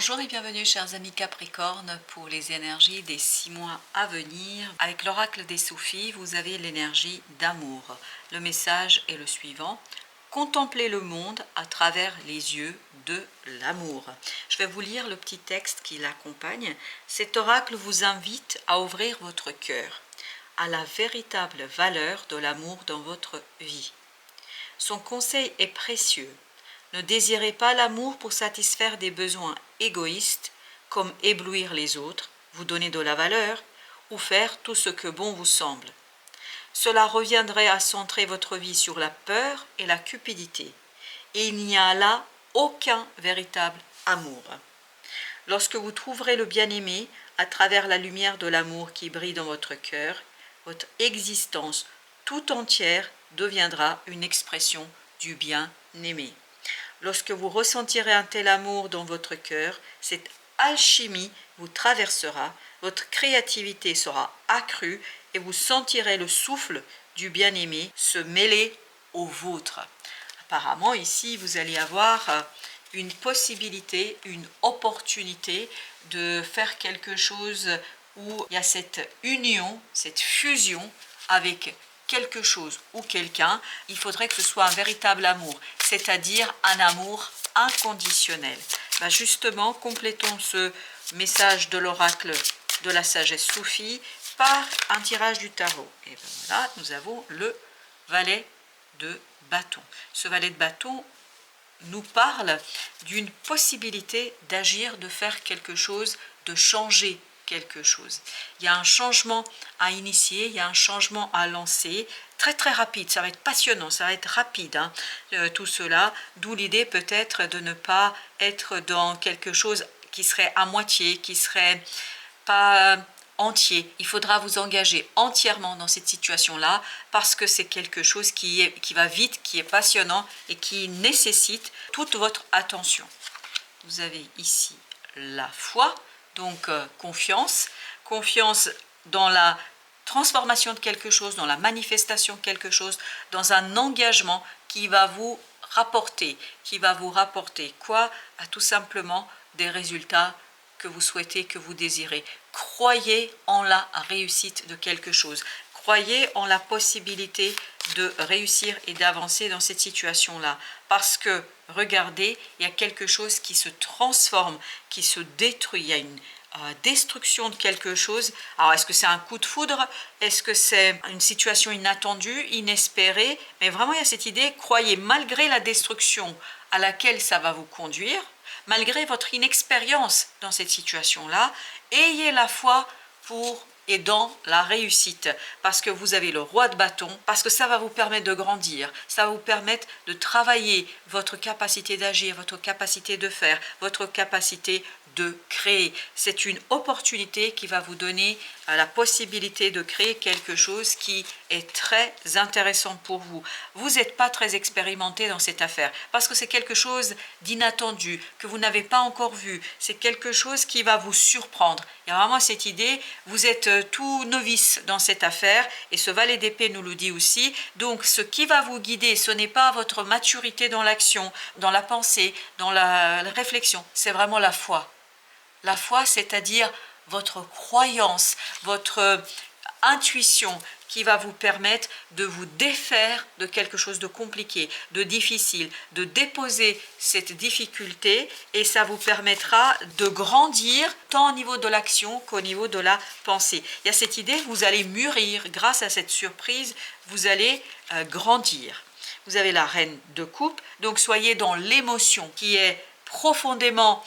Bonjour et bienvenue chers amis Capricorne pour les énergies des 6 mois à venir. Avec l'oracle des Soufis, vous avez l'énergie d'amour. Le message est le suivant: contemplez le monde à travers les yeux de l'amour. Je vais vous lire le petit texte qui l'accompagne. Cet oracle vous invite à ouvrir votre cœur à la véritable valeur de l'amour dans votre vie. Son conseil est précieux. Ne désirez pas l'amour pour satisfaire des besoins égoïstes, comme éblouir les autres, vous donner de la valeur, ou faire tout ce que bon vous semble. Cela reviendrait à centrer votre vie sur la peur et la cupidité, et il n'y a là aucun véritable amour. Lorsque vous trouverez le bien-aimé à travers la lumière de l'amour qui brille dans votre cœur, votre existence tout entière deviendra une expression du bien-aimé. Lorsque vous ressentirez un tel amour dans votre cœur, cette alchimie vous traversera, votre créativité sera accrue et vous sentirez le souffle du bien-aimé se mêler au vôtre. Apparemment, ici, vous allez avoir une possibilité, une opportunité de faire quelque chose où il y a cette union, cette fusion avec quelque chose ou quelqu'un. Il faudrait que ce soit un véritable amour, c'est-à-dire un amour inconditionnel. Justement, complétons ce message de l'oracle de la sagesse soufie par un tirage du tarot. Et voilà, nous avons le valet de bâton. Ce valet de bâton nous parle d'une possibilité d'agir, de faire quelque chose, de changer quelque chose. Il y a un changement à initier, il y a un changement à lancer, très très rapide, ça va être passionnant, ça va être rapide, tout cela, d'où l'idée peut-être de ne pas être dans quelque chose qui serait à moitié, qui serait pas entier. Il faudra vous engager entièrement dans cette situation-là parce que c'est quelque chose qui va vite, qui est passionnant et qui nécessite toute votre attention. Vous avez ici la foi, donc confiance dans la transformation de quelque chose, dans la manifestation de quelque chose, dans un engagement qui va vous rapporter quoi? Tout simplement des résultats que vous souhaitez, que vous désirez. Croyez en la réussite de quelque chose. Croyez en la possibilité de réussir et d'avancer dans cette situation-là. Parce que, regardez, il y a quelque chose qui se transforme, qui se détruit. Il y a une destruction de quelque chose. Alors, est-ce que c'est un coup de foudre? Est-ce que c'est une situation inattendue, inespérée? Mais vraiment, il y a cette idée, croyez, malgré la destruction à laquelle ça va vous conduire, malgré votre inexpérience dans cette situation-là, ayez la foi pour et dans la réussite, parce que vous avez le roi de bâton, parce que ça va vous permettre de grandir, ça va vous permettre de travailler votre capacité d'agir, votre capacité de faire, votre capacité de créer. C'est une opportunité qui va vous donner la possibilité de créer quelque chose qui est très intéressant pour vous. Vous n'êtes pas très expérimenté dans cette affaire parce que c'est quelque chose d'inattendu que vous n'avez pas encore vu. C'est quelque chose qui va vous surprendre. Il y a vraiment cette idée, vous êtes tout novice dans cette affaire et ce valet d'épée nous le dit aussi. Donc ce qui va vous guider, ce n'est pas votre maturité dans l'action, dans la pensée, dans la réflexion, c'est vraiment la foi. La foi, c'est-à-dire votre croyance, votre intuition qui va vous permettre de vous défaire de quelque chose de compliqué, de difficile, de déposer cette difficulté et ça vous permettra de grandir tant au niveau de l'action qu'au niveau de la pensée. Il y a cette idée, vous allez mûrir grâce à cette surprise, vous allez grandir. Vous avez la reine de coupe, donc soyez dans l'émotion qui est profondément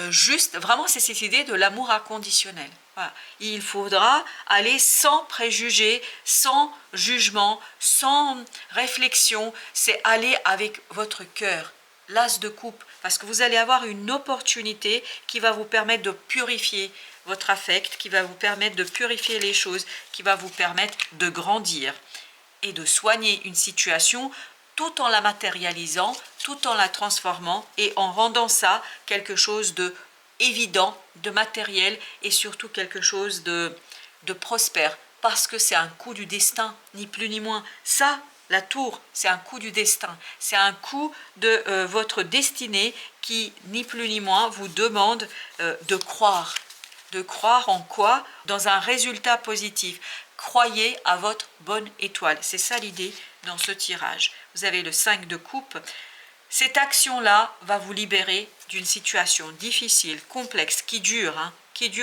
juste, vraiment c'est cette idée de l'amour inconditionnel. Voilà. Il faudra aller sans préjugés, sans jugement, sans réflexion, c'est aller avec votre cœur, l'as de coupe, parce que vous allez avoir une opportunité qui va vous permettre de purifier votre affect, qui va vous permettre de purifier les choses, qui va vous permettre de grandir et de soigner une situation tout en la matérialisant, tout en la transformant et en rendant ça quelque chose de évident, de matériel et surtout quelque chose de prospère, parce que c'est un coup du destin, ni plus ni moins. Ça, La tour, c'est un coup du destin, c'est un coup de votre destinée qui, ni plus ni moins, vous demande de croire. De croire en quoi? Dans un résultat positif. Croyez à votre bonne étoile. C'est ça l'idée dans ce tirage. Vous avez le 5 de coupe. Cette action-là va vous libérer d'une situation difficile, complexe, qui dure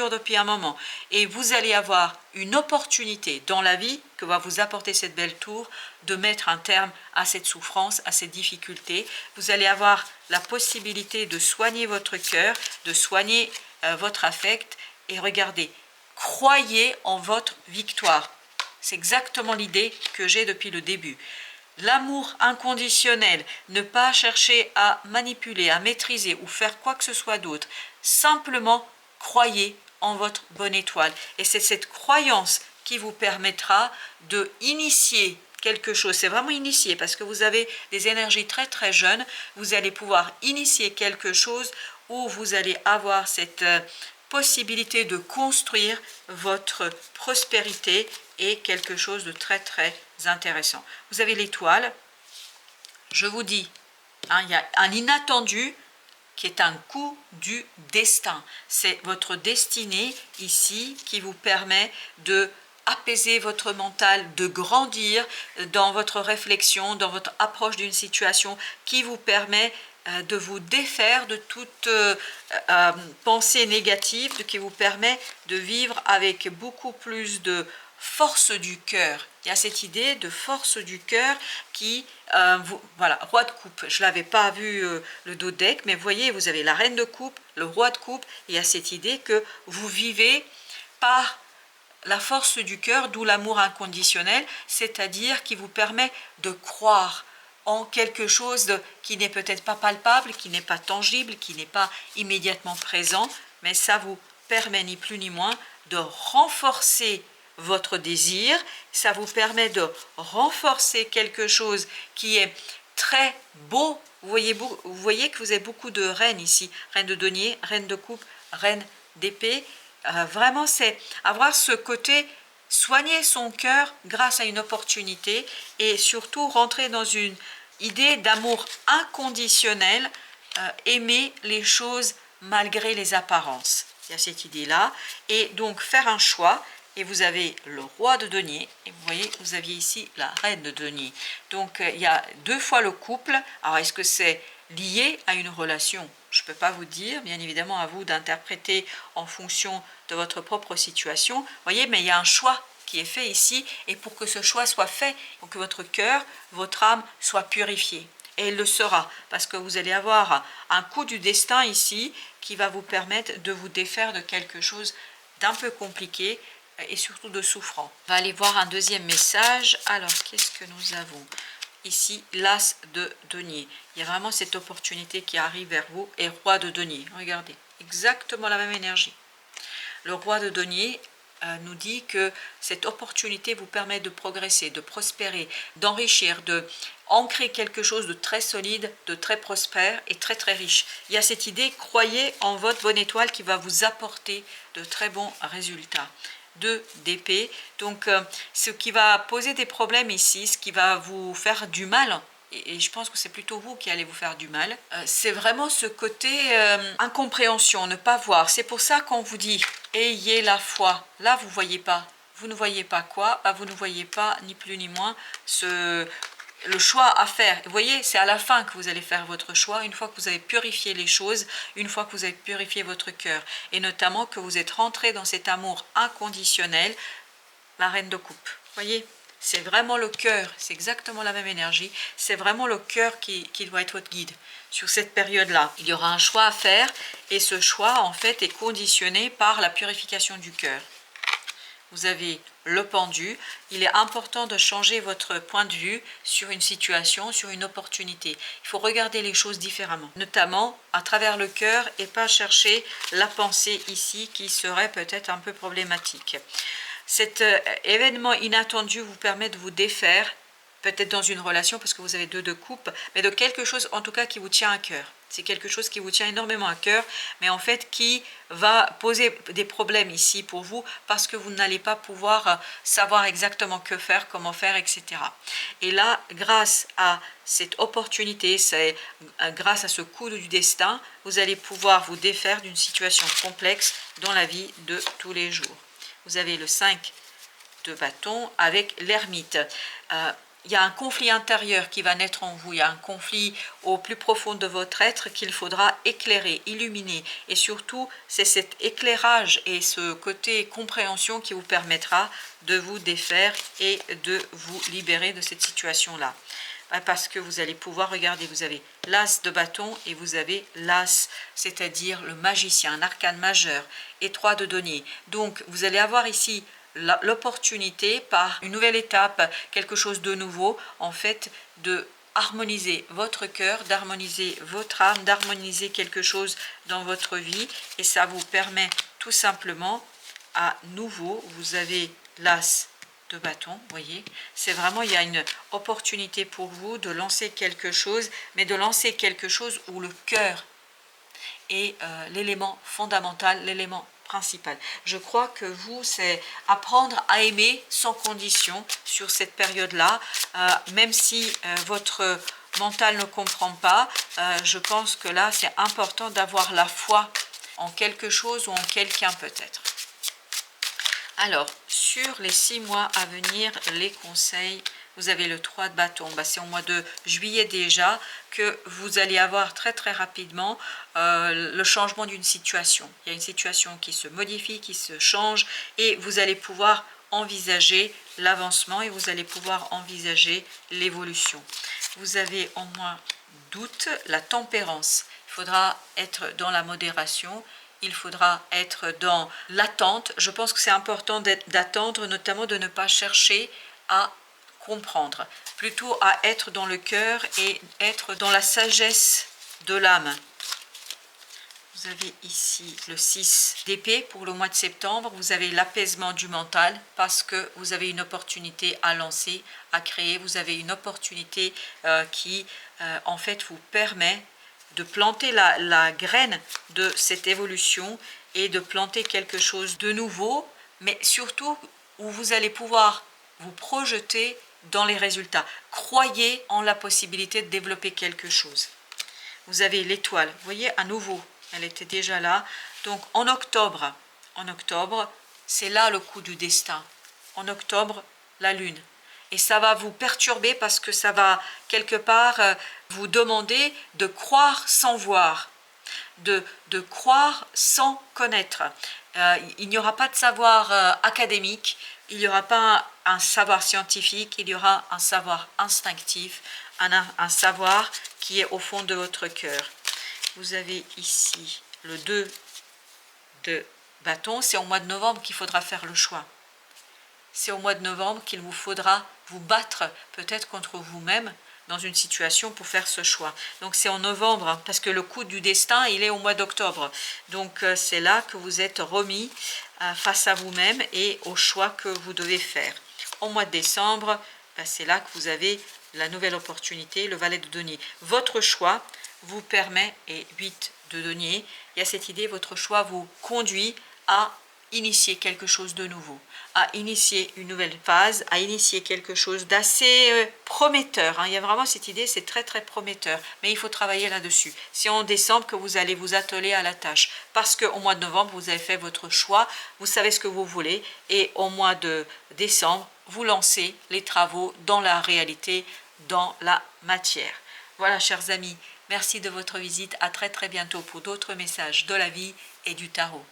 depuis un moment. Et vous allez avoir une opportunité dans la vie que va vous apporter cette belle tour de mettre un terme à cette souffrance, à cette difficulté. Vous allez avoir la possibilité de soigner votre cœur, de soigner votre affect. Et regardez, croyez en votre victoire. C'est exactement l'idée que j'ai depuis le début. L'amour inconditionnel, ne pas chercher à manipuler, à maîtriser ou faire quoi que ce soit d'autre. Simplement, croyez en votre bonne étoile. Et c'est cette croyance qui vous permettra de initier quelque chose. C'est vraiment initier parce que vous avez des énergies très très jeunes. Vous allez pouvoir initier quelque chose où vous allez avoir cette possibilité de construire votre prospérité et quelque chose de très très intéressant. Vous avez l'étoile, je vous dis, il y a un inattendu qui est un coup du destin. C'est votre destinée ici qui vous permet de apaiser votre mental, de grandir dans votre réflexion, dans votre approche d'une situation, qui vous permet de vous défaire de toute pensée négative, qui vous permet de vivre avec beaucoup plus de force du cœur. Il y a cette idée de force du cœur qui, voilà, roi de coupe. Je ne l'avais pas vu le dos deck, mais vous voyez, vous avez la reine de coupe, le roi de coupe. Il y a cette idée que vous vivez par la force du cœur, d'où l'amour inconditionnel, c'est-à-dire qui vous permet de croire en quelque chose qui n'est peut-être pas palpable, qui n'est pas tangible, qui n'est pas immédiatement présent, mais ça vous permet ni plus ni moins de renforcer votre désir, ça vous permet de renforcer quelque chose qui est très beau. Vous voyez que vous avez beaucoup de reines ici, reine de denier, reine de coupe, reine d'épée. Vraiment, c'est avoir ce côté soigner son cœur grâce à une opportunité et surtout rentrer dans une idée d'amour inconditionnel, aimer les choses malgré les apparences. Il y a cette idée-là. Et donc faire un choix. Et vous avez le roi de denier, et vous voyez, vous aviez ici la reine de denier. Donc, il y a deux fois le couple. Alors, est-ce que c'est lié à une relation? Je ne peux pas vous dire, bien évidemment, à vous d'interpréter en fonction de votre propre situation. Vous voyez, mais il y a un choix qui est fait ici, et pour que ce choix soit fait, pour que votre cœur, votre âme soit purifiée. Et elle le sera, parce que vous allez avoir un coup du destin ici, qui va vous permettre de vous défaire de quelque chose d'un peu compliqué, et surtout de souffrant. On va aller voir un deuxième message. Alors, qu'est-ce que nous avons ici? L'as de denier. Il y a vraiment cette opportunité qui arrive vers vous. Et roi de denier. Regardez, exactement la même énergie. Le roi de denier nous dit que cette opportunité vous permet de progresser, de prospérer, d'enrichir, de ancrer quelque chose de très solide, de très prospère et très très riche. Il y a cette idée, croyez en votre bonne étoile qui va vous apporter de très bons résultats. 2 d'épée, donc ce qui va poser des problèmes ici, ce qui va vous faire du mal, et je pense que c'est plutôt vous qui allez vous faire du mal, c'est vraiment ce côté incompréhension, ne pas voir. C'est pour ça qu'on vous dit ayez la foi. Là vous voyez pas, vous ne voyez pas quoi? Vous ne voyez pas ni plus ni moins le choix à faire. Vous voyez, c'est à la fin que vous allez faire votre choix, une fois que vous avez purifié les choses, une fois que vous avez purifié votre cœur, et notamment que vous êtes rentré dans cet amour inconditionnel, la reine de coupe. Vous voyez, c'est vraiment le cœur, c'est exactement la même énergie, c'est vraiment le cœur qui doit être votre guide sur cette période-là. Il y aura un choix à faire, et ce choix, en fait, est conditionné par la purification du cœur. Vous avez le pendu. Il est important de changer votre point de vue sur une situation, sur une opportunité. Il faut regarder les choses différemment, notamment à travers le cœur et pas chercher la pensée ici qui serait peut-être un peu problématique. Cet événement inattendu vous permet de vous défaire, peut-être dans une relation parce que vous avez 2 de coupe, mais de quelque chose en tout cas qui vous tient à cœur. C'est quelque chose qui vous tient énormément à cœur, mais en fait qui va poser des problèmes ici pour vous parce que vous n'allez pas pouvoir savoir exactement que faire, comment faire, etc. Et là, grâce à cette opportunité, c'est grâce à ce coup du destin, vous allez pouvoir vous défaire d'une situation complexe dans la vie de tous les jours. Vous avez le 5 de bâton avec l'ermite. Il y a un conflit intérieur qui va naître en vous, il y a un conflit au plus profond de votre être qu'il faudra éclairer, illuminer. Et surtout, c'est cet éclairage et ce côté compréhension qui vous permettra de vous défaire et de vous libérer de cette situation-là. Parce que vous allez pouvoir regarder, vous avez l'as de bâton et vous avez l'as, c'est-à-dire le magicien, un arcane majeur, et 3 de denier. Donc, vous allez avoir ici l'opportunité par une nouvelle étape, quelque chose de nouveau, en fait, de harmoniser votre cœur, d'harmoniser votre âme, d'harmoniser quelque chose dans votre vie, et ça vous permet tout simplement à nouveau, vous avez l'as de bâton, vous voyez, c'est vraiment, il y a une opportunité pour vous de lancer quelque chose, mais de lancer quelque chose où le cœur est l'élément fondamental, l'élément principal. Je crois que vous, c'est apprendre à aimer sans condition sur cette période-là, même si votre mental ne comprend pas, je pense que là, c'est important d'avoir la foi en quelque chose ou en quelqu'un peut-être. Alors, sur les 6 mois à venir, les conseils, vous avez le 3 de bâton. C'est au mois de juillet déjà que vous allez avoir très rapidement le changement d'une situation. Il y a une situation qui se modifie, qui se change et vous allez pouvoir envisager l'avancement et vous allez pouvoir envisager l'évolution. Vous avez au mois d'août la tempérance. Il faudra être dans la modération. Il faudra être dans l'attente. Je pense que c'est important d'attendre, notamment de ne pas chercher à comprendre, plutôt à être dans le cœur et être dans la sagesse de l'âme. Vous avez ici le 6 d'épée pour le mois de septembre. Vous avez l'apaisement du mental parce que vous avez une opportunité à lancer, à créer. Vous avez une opportunité qui, en fait, vous permet de planter la graine de cette évolution et de planter quelque chose de nouveau, mais surtout où vous allez pouvoir vous projeter dans les résultats. Croyez en la possibilité de développer quelque chose. Vous avez l'étoile, vous voyez, à nouveau, elle était déjà là. Donc en octobre, c'est là le coup du destin. En octobre, la lune. Et ça va vous perturber parce que ça va quelque part vous demander de croire sans voir, de croire sans connaître. Il n'y aura pas de savoir académique, il n'y aura pas un savoir scientifique, il y aura un savoir instinctif, un savoir qui est au fond de votre cœur. Vous avez ici le 2 de bâton, c'est au mois de novembre qu'il faudra faire le choix. C'est au mois de novembre qu'il vous faudra vous battre peut-être contre vous-même dans une situation pour faire ce choix. Donc c'est en novembre, parce que le coup du destin, il est au mois d'octobre. Donc c'est là que vous êtes remis face à vous-même et au choix que vous devez faire. Au mois de décembre, c'est là que vous avez la nouvelle opportunité, le valet de denier. Votre choix vous permet, et 8 de denier, il y a cette idée, votre choix vous conduit à initier quelque chose de nouveau, à initier une nouvelle phase, à initier quelque chose d'assez prometteur. Il y a vraiment cette idée, c'est très prometteur, mais il faut travailler là-dessus. C'est en décembre que vous allez vous atteler à la tâche, parce qu'au mois de novembre, vous avez fait votre choix, vous savez ce que vous voulez, et au mois de décembre, vous lancez les travaux dans la réalité, dans la matière. Voilà, chers amis, merci de votre visite. À très bientôt pour d'autres messages de la vie et du tarot.